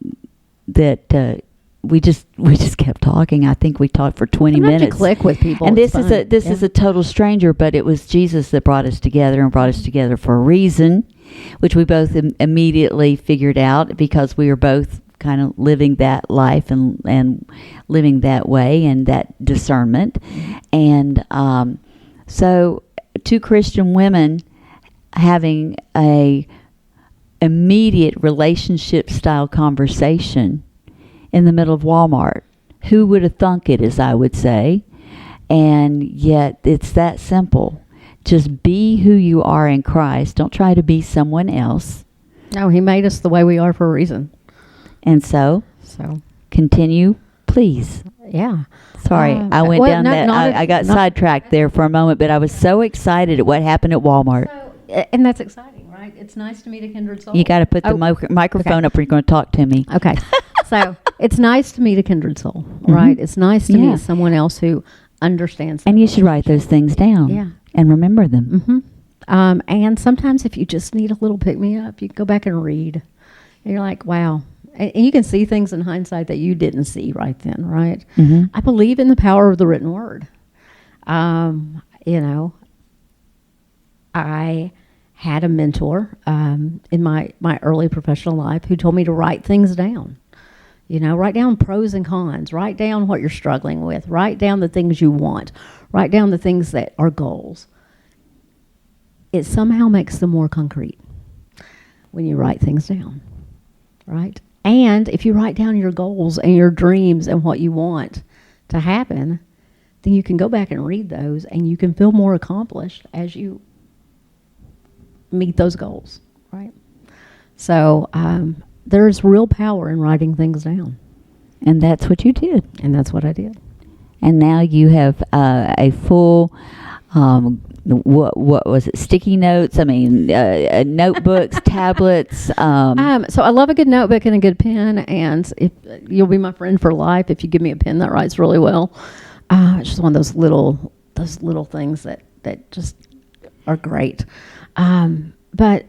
that. We just kept talking. I think we talked for 20 minutes. You click with people. And this is a total stranger, but it was Jesus that brought us together, and brought us together for a reason, which we both immediately figured out, because we were both kind of living that life and living that way, and that discernment. And so two Christian women having a immediate relationship style conversation in the middle of Walmart. Who would have thunk it, as I would say? And yet it's that simple. Just be who you are in Christ. Don't try to be someone else. No, he made us the way we are for a reason. And so continue, please. Yeah. Sorry, I went down that. I got sidetracked there for a moment, but I was so excited at what happened at Walmart. And that's exciting, right? It's nice to meet a kindred soul. You got to put the microphone up, or you're going to talk to me. Okay. So it's nice to meet a kindred soul, right? It's nice to meet someone else who understands. And you should write those things down. Yeah. And remember them. Mm-hmm. And sometimes if you just need a little pick-me-up, you can go back and read. And you're like, wow. And you can see things in hindsight that you didn't see right then, right? Mm-hmm. I believe in the power of the written word. I had a mentor in my early professional life who told me to write things down. Write down pros and cons. Write down what you're struggling with. Write down the things you want. Write down the things that are goals. It somehow makes them more concrete when you write things down, right? And if you write down your goals and your dreams and what you want to happen, then you can go back and read those, and you can feel more accomplished as you meet those goals, right? So there's real power in writing things down. And that's what you did. And that's what I did. And now you have a full, what was it, sticky notes? I mean, notebooks, tablets. So I love a good notebook and a good pen, and if you'll be my friend for life if you give me a pen that writes really well. It's just one of those little things that just are great. But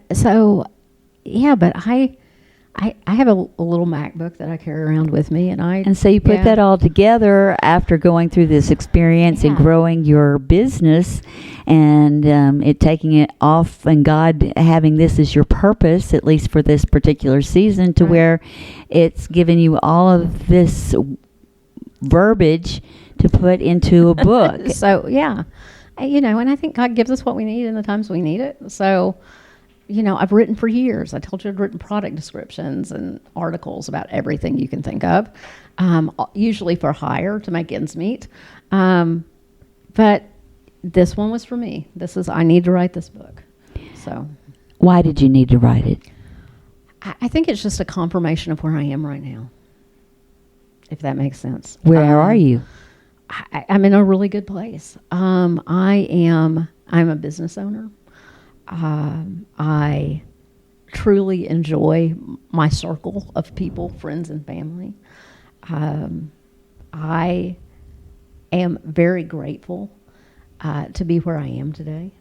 I have a little MacBook that I carry around with me, and so you put that all together after going through this experience and growing your business, and it taking it off, and God having this as your purpose, at least for this particular season, to where it's given you all of this verbiage to put into a book. So and I think God gives us what we need in the times we need it. So. I've written for years. I told you I'd written product descriptions and articles about everything you can think of, usually for hire to make ends meet. But this one was for me. I need to write this book. So, why did you need to write it? I think it's just a confirmation of where I am right now, if that makes sense. Where are you? I'm in a really good place. I'm a business owner. I truly enjoy my circle of people, friends and family. I am very grateful to be where I am today.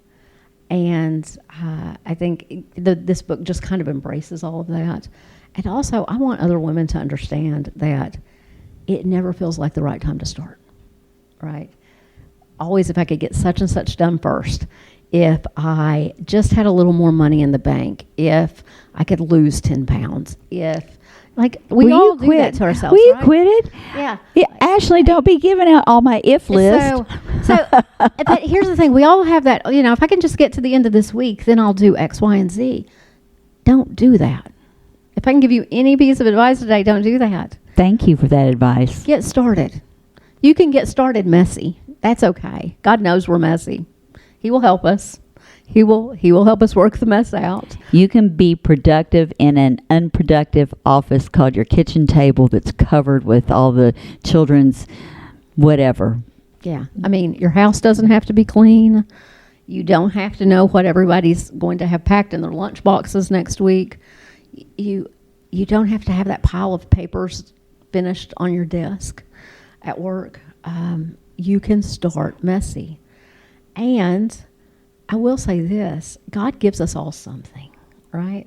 And I think this book just kind of embraces all of that. And also, I want other women to understand that it never feels like the right time to start, right? Always, if I could get such and such done first, if I just had a little more money in the bank, if I could lose 10 pounds, if, like, we Will all you do quit? that to ourselves, Will you right? quit it? Yeah. Ashley, don't be giving out all my if list. But here's the thing. We all have that, if I can just get to the end of this week, then I'll do X, Y, and Z. Don't do that. If I can give you any piece of advice today, don't do that. Thank you for that advice. Get started. You can get started messy. That's okay. God knows we're messy. He will help us. He will help us work the mess out. You can be productive in an unproductive office called your kitchen table that's covered with all the children's whatever. Yeah. I mean, your house doesn't have to be clean. You don't have to know what everybody's going to have packed in their lunch boxes next week. You don't have to have that pile of papers finished on your desk at work. You can start messy. And I will say this, God gives us all something, right?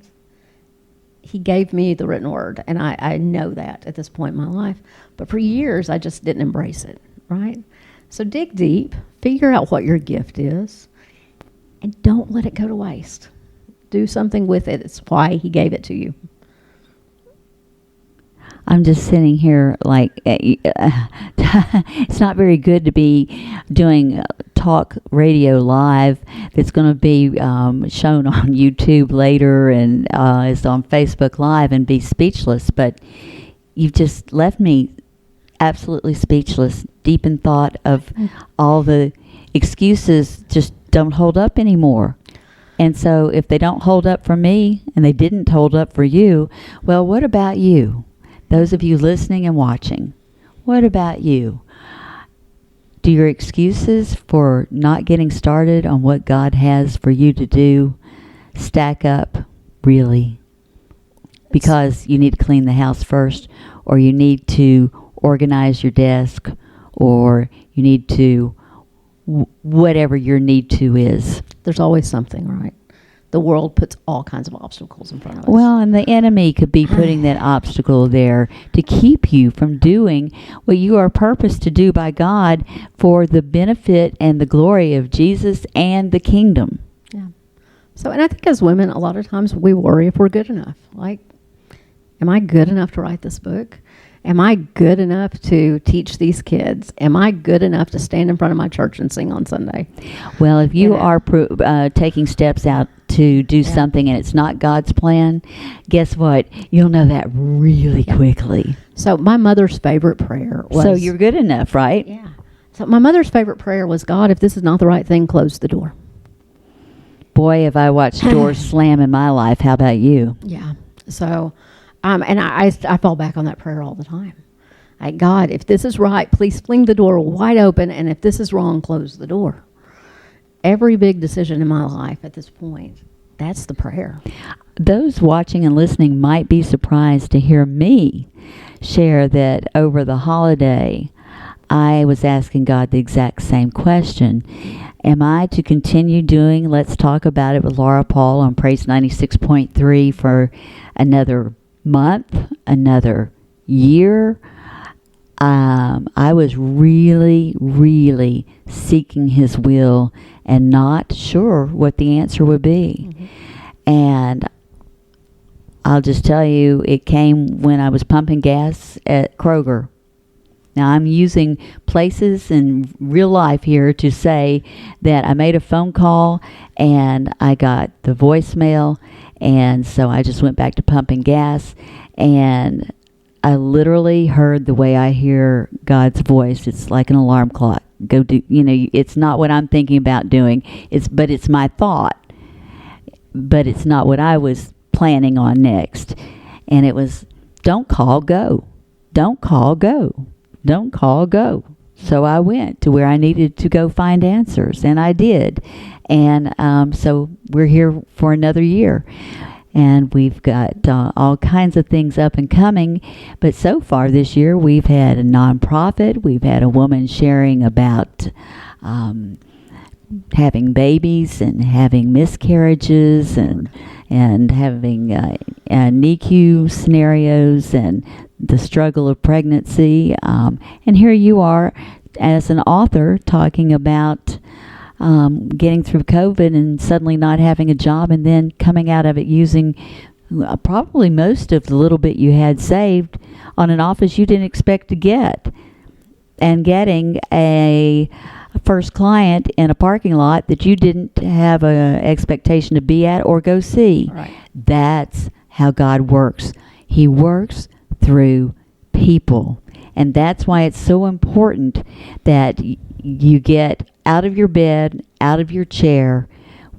He gave me the written word, and I know that at this point in my life. But for years, I just didn't embrace it, right? So dig deep, figure out what your gift is, and don't let it go to waste. Do something with it. It's why he gave it to you. I'm just sitting here like, it's not very good to be doing talk radio live that's going to be shown on YouTube later and is on Facebook Live and be speechless. But you've just left me absolutely speechless, deep in thought of all the excuses just don't hold up anymore. And so if they don't hold up for me and they didn't hold up for you, well, what about you? Those of you listening and watching, what about you? Do your excuses for not getting started on what God has for you to do stack up, really? Because you need to clean the house first, or you need to organize your desk, or you need to, whatever your need to is. There's always something, right? The world puts all kinds of obstacles in front of us. Well, and the enemy could be putting that obstacle there to keep you from doing what you are purposed to do by God for the benefit and the glory of Jesus and the kingdom. Yeah. So, and I think as women, a lot of times we worry if we're good enough. Like, am I good enough to write this book? Am I good enough to teach these kids? Am I good enough to stand in front of my church and sing on Sunday? Well, if you are taking steps out to do something and it's not God's plan, guess what? You'll know that really quickly. So my mother's favorite prayer was... So you're good enough, right? Yeah. So my mother's favorite prayer was, God, if this is not the right thing, close the door. Boy, have I watched doors slam in my life. How about you? Yeah. So... and I fall back on that prayer all the time. Like, God, if this is right, please fling the door wide open, and if this is wrong, close the door. Every big decision in my life at this point, that's the prayer. Those watching and listening might be surprised to hear me share that over the holiday, I was asking God the exact same question. Am I to continue doing Let's Talk About It with Laura Paul on Praise 96.3 for another month, another year? I was really, really seeking his will and not sure what the answer would be. Mm-hmm. And I'll just tell you, it came when I was pumping gas at Kroger. Now, I'm using places in real life here to say that I made a phone call and I got the voicemail, and so I just went back to pumping gas, and I literally heard the way I hear God's voice. It's like an alarm clock. Go do, it's not what I'm thinking about doing. But it's my thought. But it's not what I was planning on next. And it was, don't call, go. Don't call, go. Don't call, go. So I went to where I needed to go find answers, and I did. And so we're here for another year. And we've got all kinds of things up and coming. But so far this year, we've had a nonprofit. We've had a woman sharing about having babies and having miscarriages and having NICU scenarios and the struggle of pregnancy. And here you are as an author talking about getting through COVID and suddenly not having a job, and then coming out of it using probably most of the little bit you had saved on an office you didn't expect to get, and getting a first client in a parking lot that you didn't have a expectation to be at or go see. Right. That's how God works. He works through people. And that's why it's so important that you get out of your bed, out of your chair,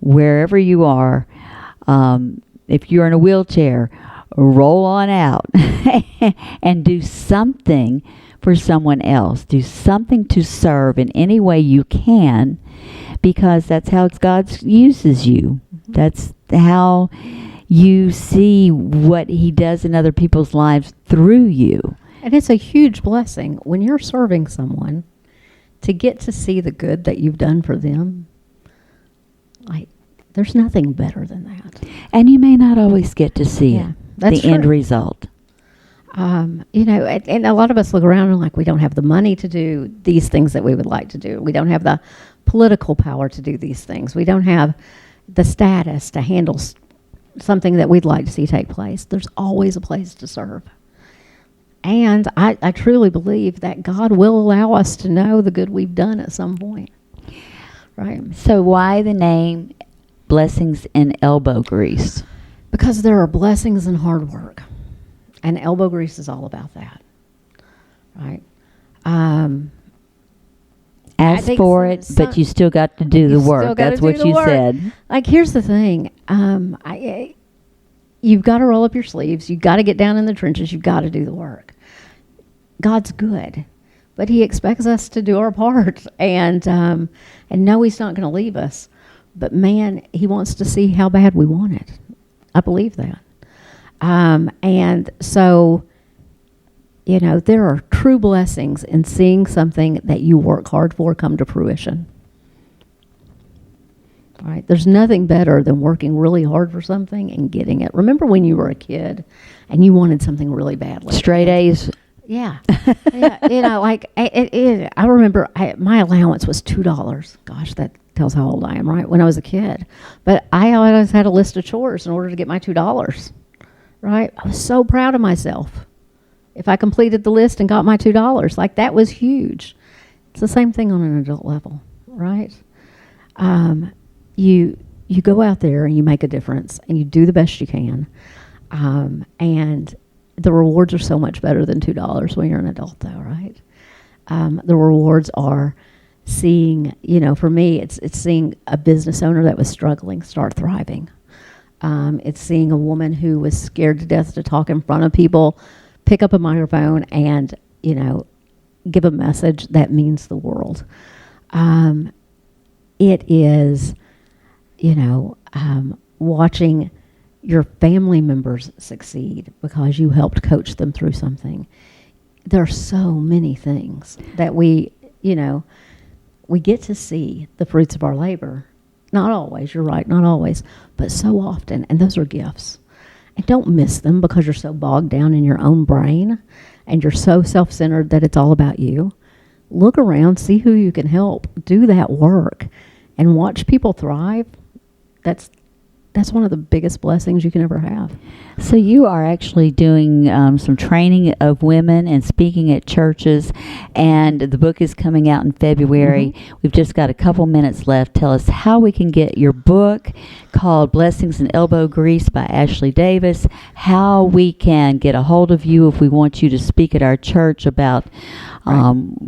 wherever you are. If you're in a wheelchair, roll on out and do something for someone else. Do something to serve in any way you can, because that's how God uses you. That's how you see what He does in other people's lives through you. And it's a huge blessing when you're serving someone to get to see the good that you've done for them. Like, there's nothing better than that. And you may not always get to see Yeah, it, that's the end true. result. And a lot of us look around and like, we don't have the money to do these things that we would like to do. We don't have the political power to do these things. We don't have the status to handle something that we'd like to see take place. There's always a place to serve. And I truly believe that God will allow us to know the good we've done at some point. Right? So why the name Blessings in Elbow Grease? Because there are blessings in hard work. And elbow grease is all about that. Right? Ask think for it, but you still got to do the You still work. gotta That's do what the you work. said. Like, here's the thing. You've got to roll up your sleeves. You've got to get down in the trenches. You've got to do the work. God's good, but He expects us to do our part, and no, He's not going to leave us. But man, He wants to see how bad we want it. I believe that. And so, there are true blessings in seeing something that you work hard for come to fruition. All right. There's nothing better than working really hard for something and getting it. Remember when you were a kid and you wanted something really badly? Straight A's. Yeah. Yeah. I remember my allowance was $2. Gosh, that tells how old I am, right? When I was a kid. But I always had a list of chores in order to get my $2, right? I was so proud of myself if I completed the list and got my $2. Like, that was huge. It's the same thing on an adult level, right? You go out there and you make a difference and you do the best you can. And the rewards are so much better than $2 when you're an adult, though, right? The rewards are seeing, for me, it's seeing a business owner that was struggling start thriving. It's seeing a woman who was scared to death to talk in front of people pick up a microphone and, give a message that means the world. It is, watching your family members succeed because you helped coach them through something. There are so many things that we get to see the fruits of our labor. Not always, you're right, not always, but so often, and those are gifts. And don't miss them because you're so bogged down in your own brain and you're so self-centered that it's all about you. Look around, see who you can help, do that work, and watch people thrive. That's one of the biggest blessings you can ever have. So you are actually doing some training of women and speaking at churches, and the book is coming out in February. Mm-hmm. We've just got a couple minutes left. Tell us how we can get your book called Blessings in Elbow Grease by Ashley Davis, how we can get a hold of you if we want you to speak at our church about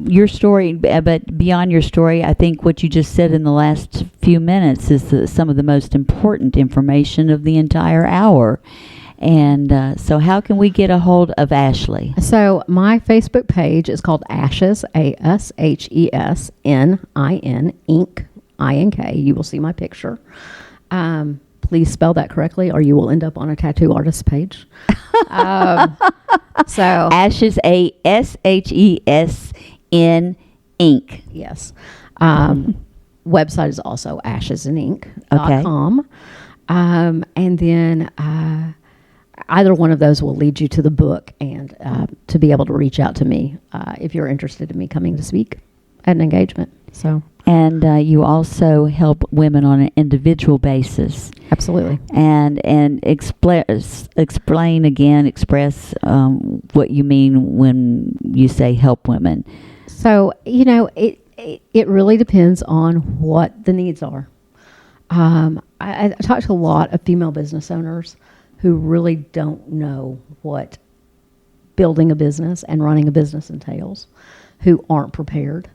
your story. But beyond your story, I think what you just said in the last few minutes is some of the most important information of the entire hour. And so how can we get a hold of Ashley? So my Facebook page is called Ashes, ASHESNIN, Inc., I-N-K. You will see my picture. Please spell that correctly or you will end up on a tattoo artist page. So Ashes, ASHESN, Inc. Yes. Website is also ashesinink.com. Okay. And then either one of those will lead you to the book and to be able to reach out to me if you're interested in me coming to speak at an engagement. So, And you also help women on an individual basis. absolutely. And explain again, express what you mean when you say help women. So, it really depends on what the needs are. I talk to a lot of female business owners who really don't know what building a business and running a business entails, who aren't prepared.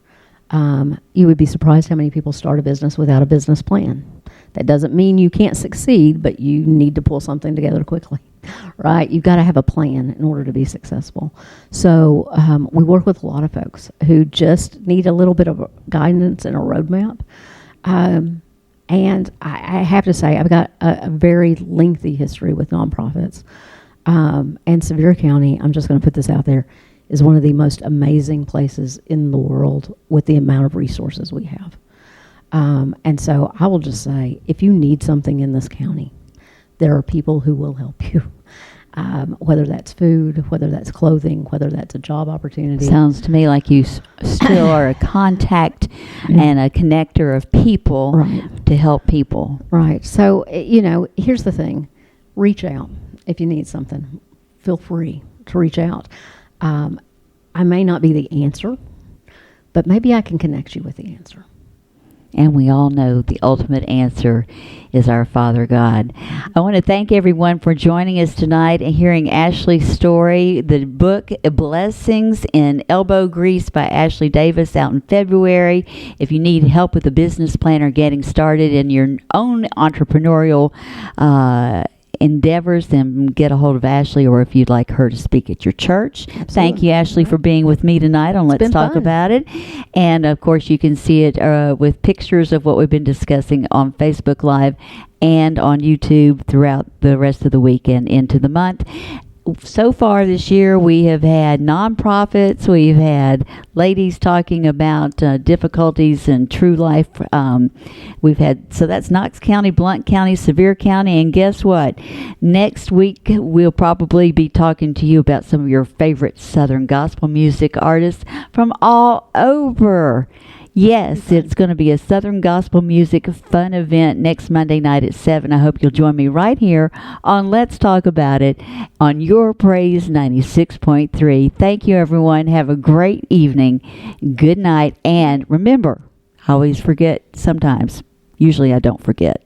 You would be surprised how many people start a business without a business plan. That doesn't mean you can't succeed, but you need to pull something together quickly, right? You've got to have a plan in order to be successful. So we work with a lot of folks who just need a little bit of guidance and a roadmap. And I have to say, I've got a very lengthy history with nonprofits. And Sevier County, I'm just going to put this out there, is one of the most amazing places in the world with the amount of resources we have. And so I will just say, if you need something in this county, there are people who will help you. Whether that's food, whether that's clothing, whether that's a job opportunity. Sounds to me like you still are a contact and a connector of people Right. to help people. Right. So, here's the thing. Reach out if you need something. Feel free to reach out. I may not be the answer, but maybe I can connect you with the answer. And we all know the ultimate answer is our Father God. I want to thank everyone for joining us tonight and hearing Ashley's story. The book, Blessings in Elbow Grease by Ashley Davis, out in February. If you need help with a business plan or getting started in your own entrepreneurial endeavors, then get a hold of Ashley, or if you'd like her to speak at your church. Thank you, Ashley, for being with me tonight on Let's been Talk fun. About It. And of course, you can see it with pictures of what we've been discussing on Facebook Live and on YouTube throughout the rest of the weekend into the month. So far this year, we have had nonprofits. We've had ladies talking about difficulties in true life. We've had, so that's Knox County, Blount County, Sevier County, and guess what? Next week, we'll probably be talking to you about some of your favorite Southern gospel music artists from all over. Yes, it's going to be a Southern Gospel Music fun event next Monday night at 7. I hope you'll join me right here on Let's Talk About It on Your Praise 96.3. Thank you, everyone. Have a great evening. Good night. And remember, I always forget sometimes. Usually I don't forget.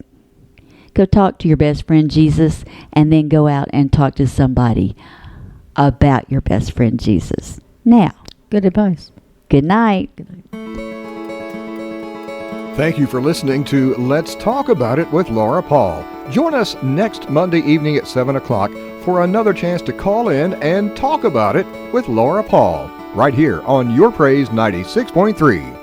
Go talk to your best friend, Jesus, and then go out and talk to somebody about your best friend, Jesus. Now, Good advice. good night. Good night. Thank you for listening to Let's Talk About It with Laura Paul. Join us next Monday evening at 7 o'clock for another chance to call in and talk about it with Laura Paul, right here on Your Praise 96.3.